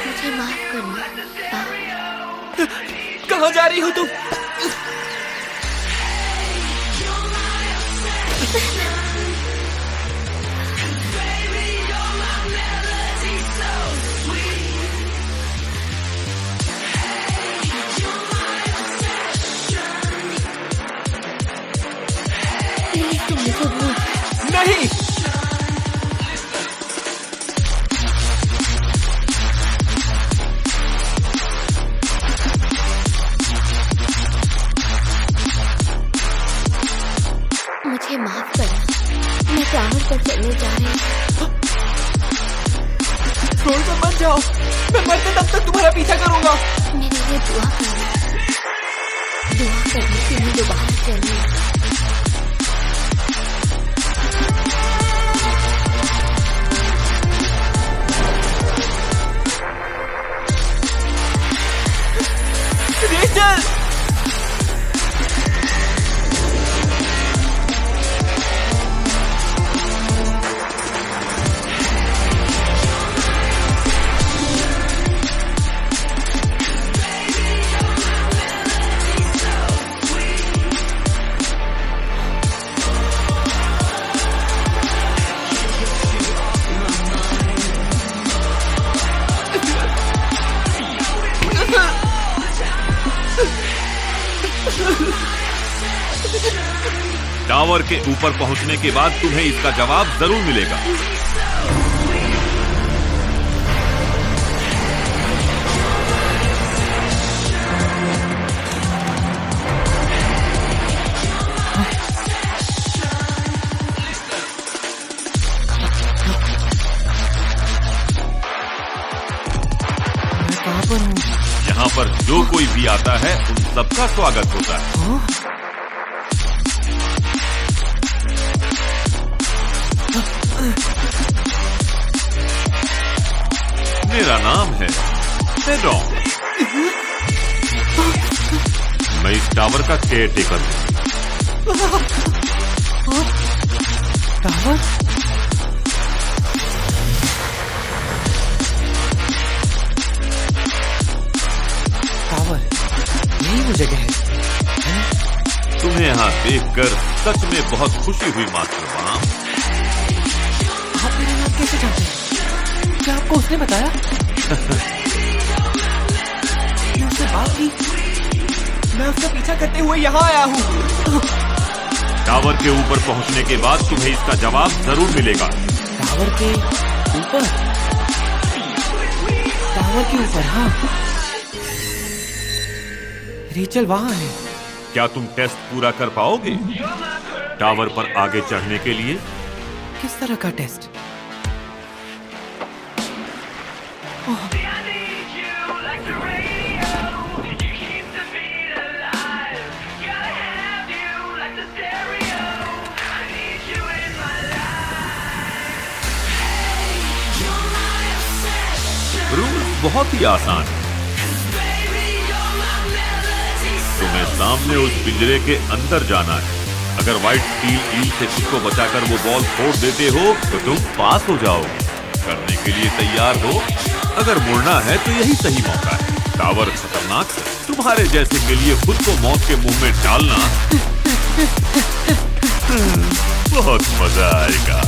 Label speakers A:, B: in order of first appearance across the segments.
A: मुझे माफ करना।
B: कहाँ जा रही हो तुम?
A: प्लीज तुम मुझे भूल।
B: नहीं,
A: मुझे माफ करना। मैं टावर पर चलने जा रही हूँ।
B: छोड़कर मत जाओ। मैं मरते तब तक तुम्हारा पीछा करूंगा।
A: मेरे लिए दुआ करना। दुआ करने के लिए दोबारा चलना।
B: रेचल!
C: टावर के ऊपर पहुंचने के बाद तुम्हें इसका जवाब जरूर मिलेगा।
B: मैं कहाँ पर हूँ?
C: यहाँ पर जो कोई भी आता है उन सबका स्वागत होता है। मेरा नाम है सेडॉन। मैं इस टावर का केयर टेकर हूँ।
B: टावर? टावर, यही वो जगह है।
C: तुम्हें यहाँ देखकर सच में बहुत खुशी हुई मास्टर बाम।
B: आप मेरा नाम कैसे जानते हैं? क्या आपको उसने बताया? मैं उससे बात की। मैं उसका पीछा करते हुए यहाँ आया हूँ।
C: टावर के ऊपर पहुंचने के बाद तुम्हें इसका जवाब जरूर मिलेगा।
B: टावर के ऊपर? टावर के ऊपर, हाँ। रेचल वहाँ है।
C: क्या तुम टेस्ट पूरा कर पाओगे? टावर पर आगे चढ़ने के लिए
B: किस तरह का टेस्ट?
C: रूल बहुत ही आसान है। तुम्हें सामने उस पिंजरे के अंदर जाना है। अगर व्हाइट स्टील ईल से खुद को बचाकर वो बॉल फोड़ देते हो तो तुम पास हो जाओगे। करने के लिए तैयार हो? अगर मुड़ना है तो यही सही मौका है। टावर खतरनाक है। तुम्हारे जैसे के लिए खुद को मौत के मुंह में डालना बहुत मजा आएगा।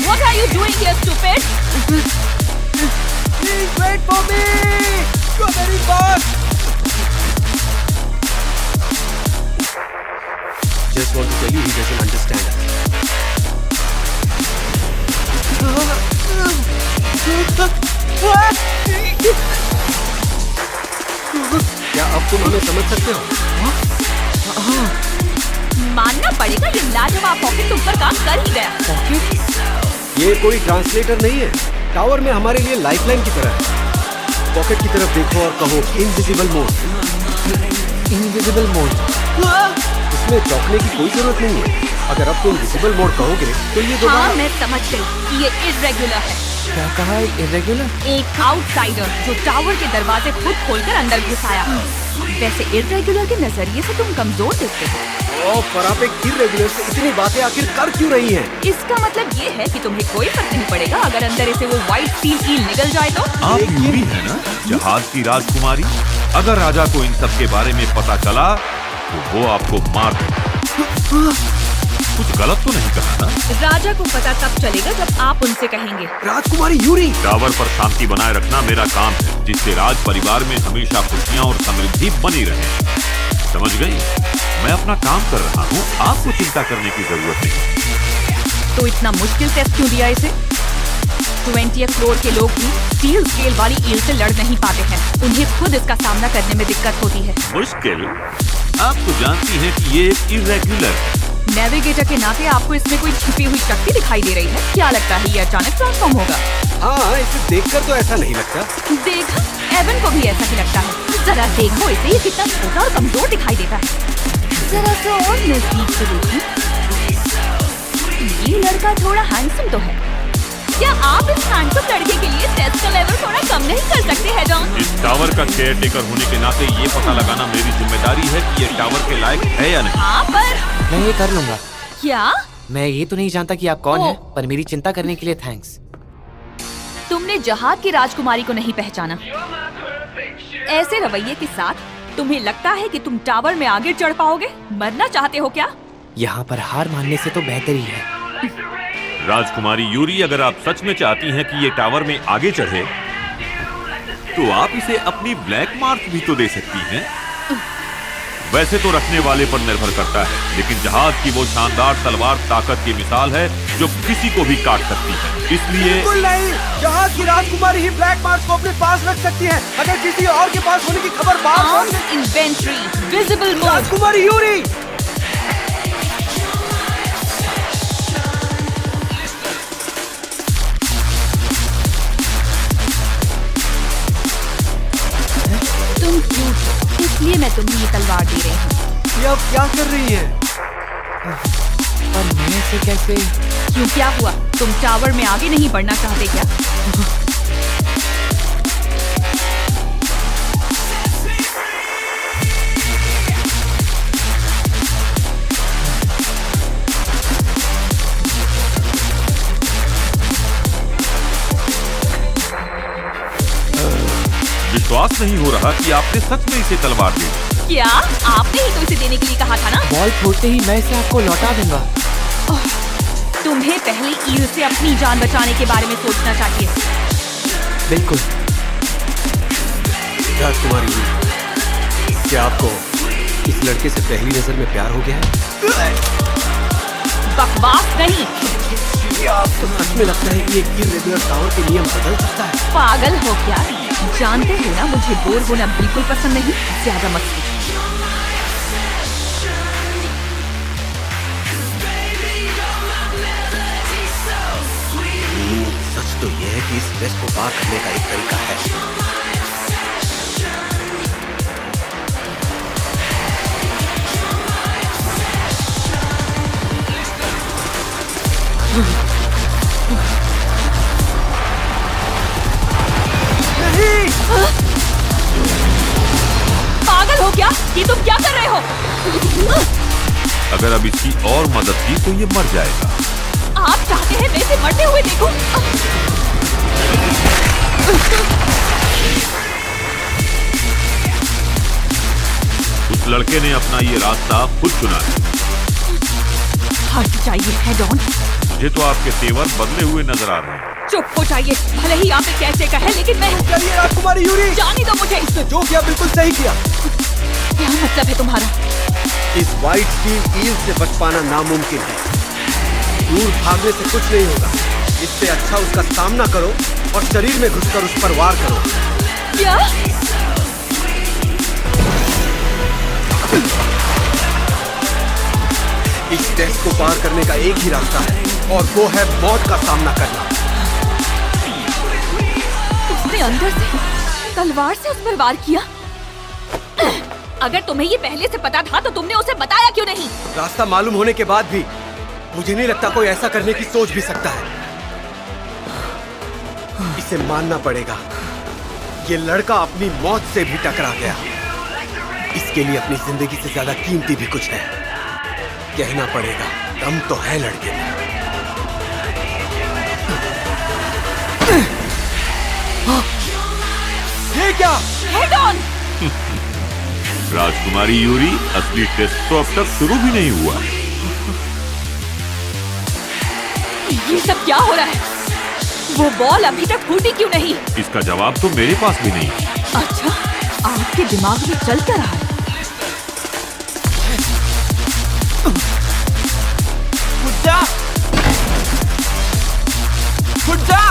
D: What are you doing here, stupid?
B: Please wait for me! You're very fast!
E: Just want to tell you he doesn't understand us. क्या अब तुम हमें समझ सकते हो?
D: मानना पड़ेगा ये लाजवाब पॉकेट तुम पर काम कर ही गया।
E: ये कोई ट्रांसलेटर नहीं है, टावर में हमारे लिए लाइफलाइन की तरह है। पॉकेट की तरफ देखो और कहो इनविजिबल मोड। इनविजिबल मोड, इसमें चौंकने की कोई जरूरत नहीं है। अगर अब तुम विजिबल मोड कहोगे तो ये
D: हाँ,
E: दोबारा।
D: मैं समझ गई कि ये इर्रेगुलर है।
E: क्या कहा? इरेगुलर?
D: एक आउटसाइडर जो टावर के दरवाजे खुद खोलकर अंदर घुस आया। वैसे इर्रेगुलर के नजरिए से तुम कमजोर दिखते हो।
E: पर आप एक इरेगुलर से इतनी बातें आखिर कर क्यों रही हैं?
D: इसका मतलब ये है कि तुम्हें कोई फर्क नहीं पड़ेगा अगर अंदर से वो व्हाइट स्टील ईल निकल जाए तो।
C: आप यूरी है ना, जहाज की राजकुमारी। अगर राजा को इन सब के बारे में पता चला तो वो आपको मार देगा। कुछ गलत तो नहीं कहा ना?
D: राजा को पता तब चलेगा जब आप उनसे कहेंगे।
E: राजकुमारी यूरी!
C: टावर पर शांति बनाए रखना मेरा काम है, जिससे राज परिवार में हमेशा खुशियाँ और समृद्धि बनी रहे। समझ गई? मैं अपना काम कर रहा हूँ, आपको चिंता करने की जरूरत नहीं।
D: तो इतना मुश्किल टेस्ट क्यों दिया इसे? 20th फ्लोर के लोग भी स्टील स्केल वाली ईल से लड़ नहीं पाते हैं। उन्हें खुद इसका सामना करने में दिक्कत होती है।
C: मुश्किल? आप तो जानती हैं कि ये एक इरेगुलर है।
D: नेविगेटर के नाते आपको इसमें कोई छिपी हुई शक्ति दिखाई दे रही है। क्या लगता है ये अचानक ट्रांसफॉर्म होगा?
E: हाँ, इसे देखकर तो ऐसा नहीं लगता।
D: देखा, एवन को भी ऐसा ही लगता है। जरा देखो इसे, ये कितना छोटा और कमजोर दिखाई देता है। जरा सा और नजदीक से देखिए, ये लड़का थोड़ा हैंडसम तो है। क्या आप इस हैंडसम लड़के के लिए टेस्ट का लेवल थोड़ा कम नहीं कर सकते हैं डॉन?
C: इस टावर का केयर टेकर होने के नाते ये पता लगाना मेरी जिम्मेदारी है कि ये टावर के लायक है या नहीं।
D: हाँ, पर
F: मैं ये कर लूंगा।
D: क्या?
F: मैं ये तो नहीं जानता कि आप कौन
D: ओ।
F: हैं, पर मेरी चिंता करने के लिए थैंक्स।
D: तुमने जहाज की राजकुमारी को नहीं पहचाना। ऐसे रवैये के साथ तुम्हें लगता है कि तुम टावर में आगे चढ़ पाओगे? मरना चाहते हो क्या?
F: यहाँ पर हार मानने से तो बेहतर ही है।
C: राजकुमारी यूरी, अगर आप सच में चाहती हैं कि ये टावर में आगे चढ़े तो आप इसे अपनी ब्लैक मार्क भी तो दे सकती हैं। वैसे तो रखने वाले पर निर्भर करता है, लेकिन जहाज की वो शानदार तलवार ताकत की मिसाल है जो किसी को भी काट सकती है। इसलिए
E: बिल्कुल नहीं, जहाज की राजकुमारी ही ब्लैक मार्क को अपने पास रख सकती है। अगर किसी और के पास होने की खबर बात
D: इन्वेंट्री, विजिबल मोड।
E: राजकुमारी यूरी!
D: तुम क्यूट हो, इसलिए मैं तुम्हें ये तलवार दे रही हूँ।
E: ये अब क्या कर रही है?
F: पर मैं इसे कैसे?
D: क्यों, क्या हुआ? तुम टावर में आगे नहीं बढ़ना चाहते क्या?
C: विश्वास नहीं हो रहा कि आपने सच में इसे तलवार दी।
D: क्या? आपने ही तो इसे देने के लिए कहा था ना?
F: बॉल फोड़ते ही मैं इसे आपको लौटा दूंगा।
D: तुम्हें पहले ईल से अपनी जान बचाने के बारे में सोचना चाहिए।
F: बिल्कुल।
E: राजकुमारी यूरी, क्या आपको इस लड़के से पहली नजर में प्यार हो गया है?
D: बकवास नहीं।
E: क्या आपको सच में लगता है कि एक इरेगुलर टावर के नियम बदल सकता है?
D: पागल हो क्या? जानते हो ना, मुझे बोर होना बिल्कुल पसंद नहीं। ज्यादा मत सोचो।
E: सच तो यह है कि इस टेस्ट को पार करने का एक तरीका है।
D: पागल हो क्या? ये तुम क्या कर रहे हो?
C: अगर अब इसकी और मदद की तो ये मर जाएगा।
D: आप चाहते हैं मैं इसे मरते हुए देखूं?
C: उस लड़के ने अपना ये रास्ता खुद चुना है।
D: हट जाइए है डॉन।
C: मुझे तो आपके तेवर बदले हुए नजर आ रहे हैं।
D: चुप हो जाइए। भले ही आप कैसे कहे, लेकिन मैं
E: चलिए राजकुमारी यूरी,
D: जाने दो मुझे।
E: इसने जो किया बिल्कुल सही किया।
D: क्या मतलब है तुम्हारा?
E: इस व्हाइट स्टील ईल से बच पाना नामुमकिन है। दूर भागने से कुछ नहीं होगा। इससे अच्छा उसका सामना करो और शरीर में घुसकर उस पर वार करो।
D: क्या?
E: इस टेस्ट को पार करने का एक ही रास्ता है, और वो है मौत का सामना करना।
D: उसने अंदर से तलवार से उस पर वार किया। अगर तुम्हें ये पहले से पता था तो तुमने उसे बताया क्यों नहीं?
E: रास्ता मालूम होने के बाद भी मुझे नहीं लगता कोई ऐसा करने की सोच भी सकता है। इसे मानना पड़ेगा, ये लड़का अपनी मौत से भी टकरा गया। इसके लिए अपनी जिंदगी से ज्यादा कीमती भी कुछ है। कहना पड़ेगा, दम तो है लड़के में। ये क्या?
D: Head on!
C: राजकुमारी यूरी, असली टेस्ट तो अब तक शुरू भी नहीं हुआ।
D: ये सब क्या हो रहा है? वो बॉल अभी तक फूटी क्यों नहीं?
C: इसका जवाब तो मेरे पास भी नहीं।
D: अच्छा, आपके दिमाग में चल क्या रहा है?
B: खुद जा! खुद जा!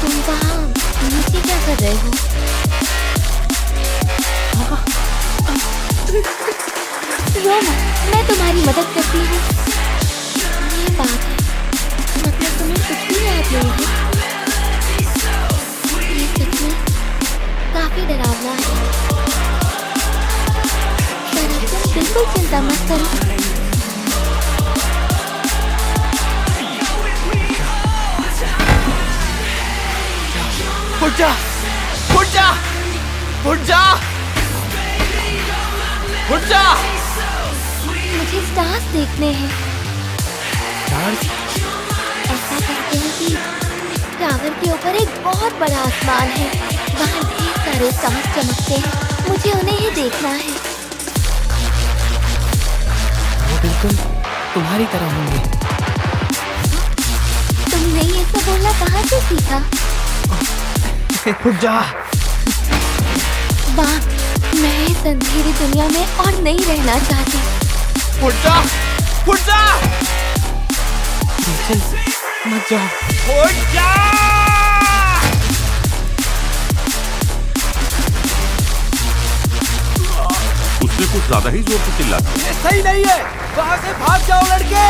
A: तुम वहाँ नीचे क्या कर रहे हो? रोमा, मैं तुम्हारी मदद करती हूँ। ये बात है, मतलब तुम्हें कुछ भी याद नहीं है? ये सच में काफी डरावना है। जरा तुम बिल्कुल चिंता मत करो।
B: उठ जा! उठ जा! उठ जा! उठ जा!
A: मुझे स्टार्स देखने हैं।
F: स्टार्स?
A: ऐसा कहते हैं कि टावर के ऊपर एक बहुत बड़ा आसमान है। वहाँ ढेर सारे स्टार्स चमकते हैं। मुझे उन्हें ही देखना है।
F: वो बिल्कुल तुम्हारी तरह होंगे।
A: तुमने ये सब बोलना कहाँ से सीखा?
B: उठ जा!
A: वाह, मैं इस अंधेरी दुनिया में और नहीं रहना चाहती।
B: उठ जा! उठ जा!
F: रेचल, मत जाओ।
B: उठ जा!
C: उसने कुछ ज्यादा ही जोर से चिल्लाया।
B: ये सही नहीं है। वहाँ से भाग जाओ लड़के।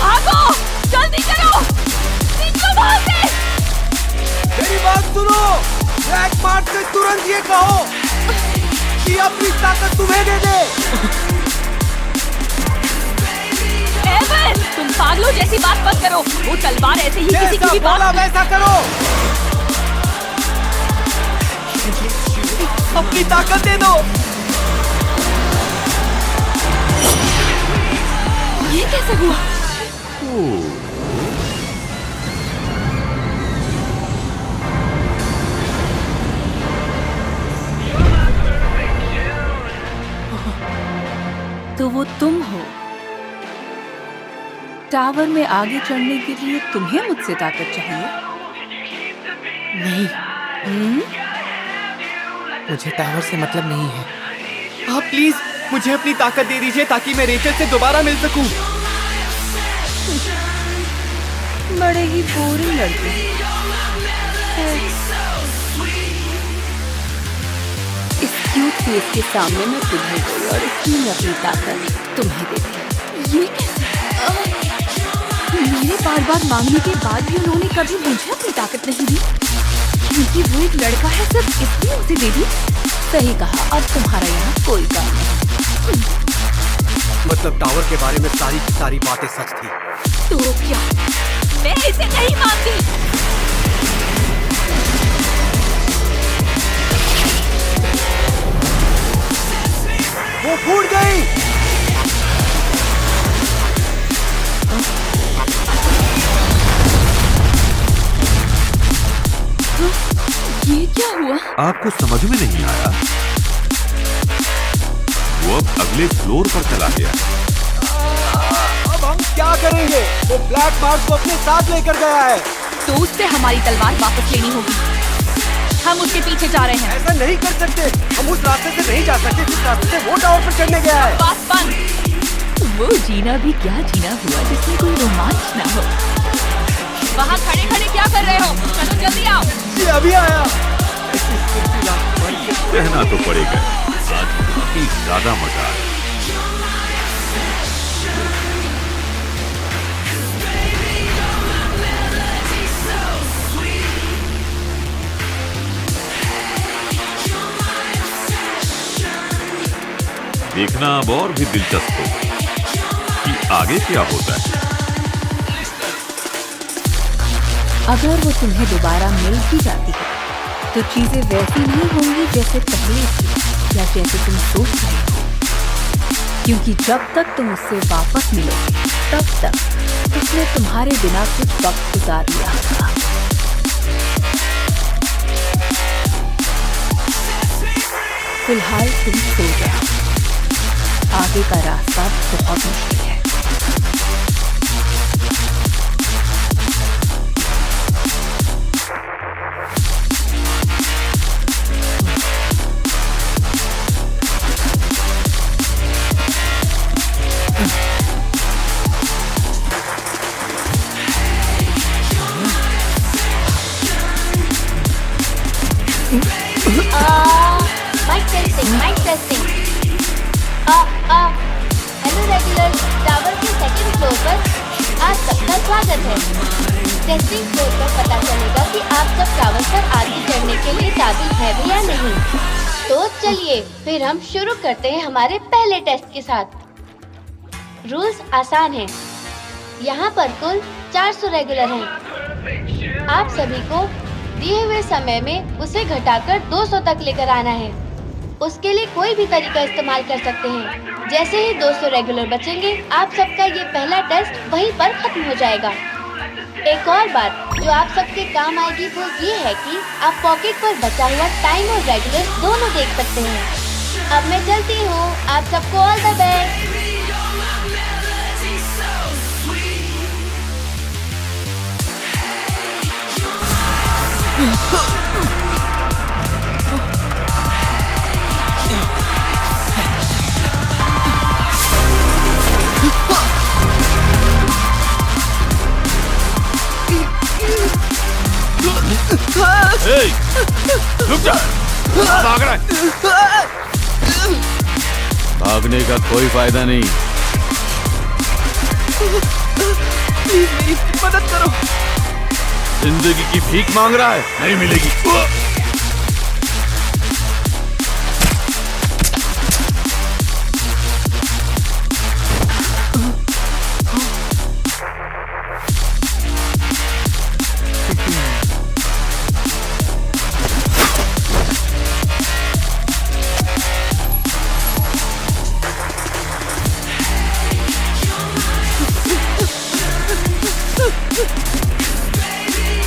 D: भागो! जल्दी करो! निकलो वहाँ से!
B: मेरी बात सुनो। ब्लैक मार्ट से तुरंत ये कहो कि अपनी ताकत तुम्हें दे दे।
D: एवन, तुम पागलों जैसी बात मत करो। वो तलवार ऐसे ही किसी की
B: जैसा
D: भी
B: बोला
D: बात।
B: वैसा करो। अपनी ताकत दे दो।
D: ये कैसे हुआ? तो वो तुम हो। टावर में आगे चढ़ने के लिए तुम्हें मुझसे ताकत चाहिए?
F: नहीं, मुझे टावर से मतलब नहीं है।
B: आप प्लीज मुझे अपनी ताकत दे दीजिए ताकि मैं रेचल से दोबारा मिल सकूं।
D: बड़े ही बोरिंग लड़के। इस क्यूट फेस के सामने मैं पिघल गई और इसलिए अपनी ताकत तुम्हें दे दी। ये कैसे? मेरे बार बार मांगने के बाद भी उन्होंने कभी मुझे अपनी ताकत नहीं दी, क्योंकि वो एक लड़का है, सिर्फ इसलिए उसे दे दी। सही कहा, अब तुम्हारा यहाँ कोई काम नहीं।
E: मतलब टावर के बारे में सारी की सारी बातें सच थी।
D: तो क्या? मैं इसे नहीं मानती।
B: वो फूट गई।
D: ये क्या हुआ?
C: आपको समझ में नहीं आया? वो अब अगले फ्लोर पर चला गया।
B: अब हम क्या करेंगे? वो ब्लैक मार्क को अपने साथ लेकर गया है।
D: तो उससे हमारी तलवार वापस लेनी होगी। हम उसके पीछे जा रहे हैं।
B: ऐसा नहीं कर सकते, हम उस रास्ते से नहीं जा सकते जिस रास्ते से वो टावर पर चढ़ने गया है।
D: बात बंद। वो जीना भी क्या जीना हुआ जिसमें कोई रोमांच ना हो। वहाँ खड़े खड़े क्या कर रहे हो? चलो जल्दी आओ।
B: जी अभी आया।
C: कहना तो पड़ेगा, आज काफी ज्यादा मजा आया। देखना अब और भी दिलचस्प हो कि आगे क्या होता है।
D: अगर वो तुम्हें दोबारा मिल भी जाती है तो चीजें वैसी नहीं होंगी जैसे पहले थी या जैसे तुम सोच रहे हो, क्योंकि जब तक तुम उससे वापस मिलोगे तब तक उसने तुम्हारे बिना कुछ वक्त गुजार लिया होगा। फिलहाल तुम सो जाओ, आगे का रास्ता बहुत मुश्किल है।
A: Mike testing. Hello regular, tower के सेकंड फ्लोर पर आप सबका स्वागत है। टेस्टिंग फ्लोर पर पता चलेगा कि आप सब टावर पर आगे चढ़ने के लिए काबिल है भी या नहीं। तो चलिए फिर हम शुरू करते हैं हमारे पहले टेस्ट के साथ। रूल्स आसान हैं। यहाँ पर कुल 400 रेगुलर हैं। आप सभी को दिए हुए समय में उसे घटाकर 200 तक लेकर आना है। उसके लिए कोई भी तरीका इस्तेमाल कर सकते हैं। जैसे ही 200 रेगुलर बचेंगे, आप सबका ये पहला टेस्ट वहीं पर खत्म हो जाएगा। एक और बात जो आप सबके काम आएगी वो ये है कि आप पॉकेट पर बचा हुआ टाइम और रेगुलर दोनों देख सकते हैं। अब मैं चलती हूँ, आप सबको ऑल द बेस्ट।
C: रुक जा, भाग रहा है। भागने का कोई फायदा नहीं।
B: प्लीज मेरी मदद करो।
C: जिंदगी की भीख मांग रहा है, नहीं मिलेगी।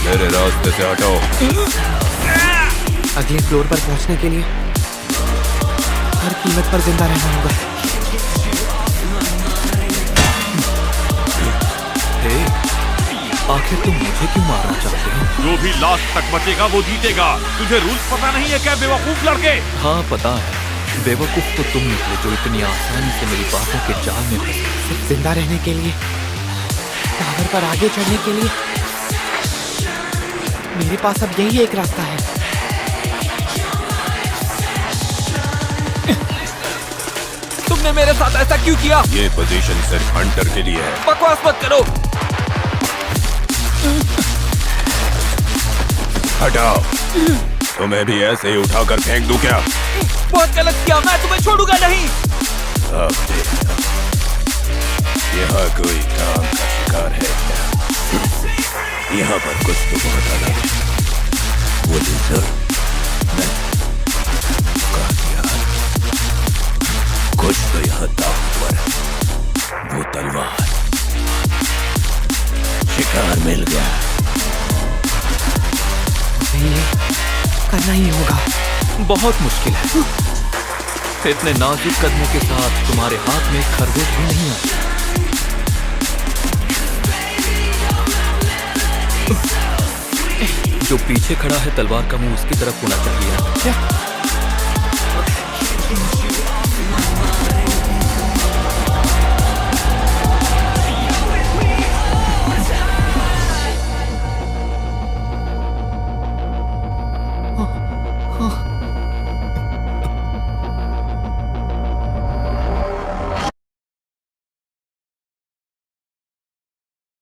C: मेरे रास्ते से हटो।
F: अगले फ्लोर पर पहुंचने के लिए हर कीमत पर जिंदा रहना होगा।
G: आखिर तुम मुझे क्यों मारना चाहते हो?
C: जो भी लास्ट तक बचेगा वो जीतेगा। तुझे रूल्स पता नहीं है क्या बेवकूफ लड़के?
G: हाँ पता है, बेवकूफ तो तुम निकले जो इतनी आसानी से मेरी बातों के जाल में फंसे।
F: सिर्फ जिंदा रहने के लिए, टावर पर आगे चढ़ने के लिए मेरे पास अब यही एक रास्ता है।
B: तुमने मेरे साथ ऐसा क्यों किया?
C: ये पोजीशन सिर्फ हंटर के लिए है।
B: बकवास मत करो।
C: हटाओ। तुम्हें भी ऐसे ही उठाकर फेंक दूं क्या?
B: बहुत गलत किया, मैं तुम्हें छोड़ूंगा नहीं।
C: अब देखना, यहाँ कोई काम का शिकार है क्या? यहाँ पर कुछ तो बहुत अलग है। वो लेजर, कुछ तो यहाँ ताकतवर है। वो तलवार, शिकार मिल गया।
F: ये करना ही होगा।
G: बहुत मुश्किल है। इतने नाजुक कदमों के साथ तुम्हारे हाथ में खरगोश भी नहीं आता। जो पीछे खड़ा है तलवार का मुंह उसकी तरफ होना चाहिए ना।
F: क्या?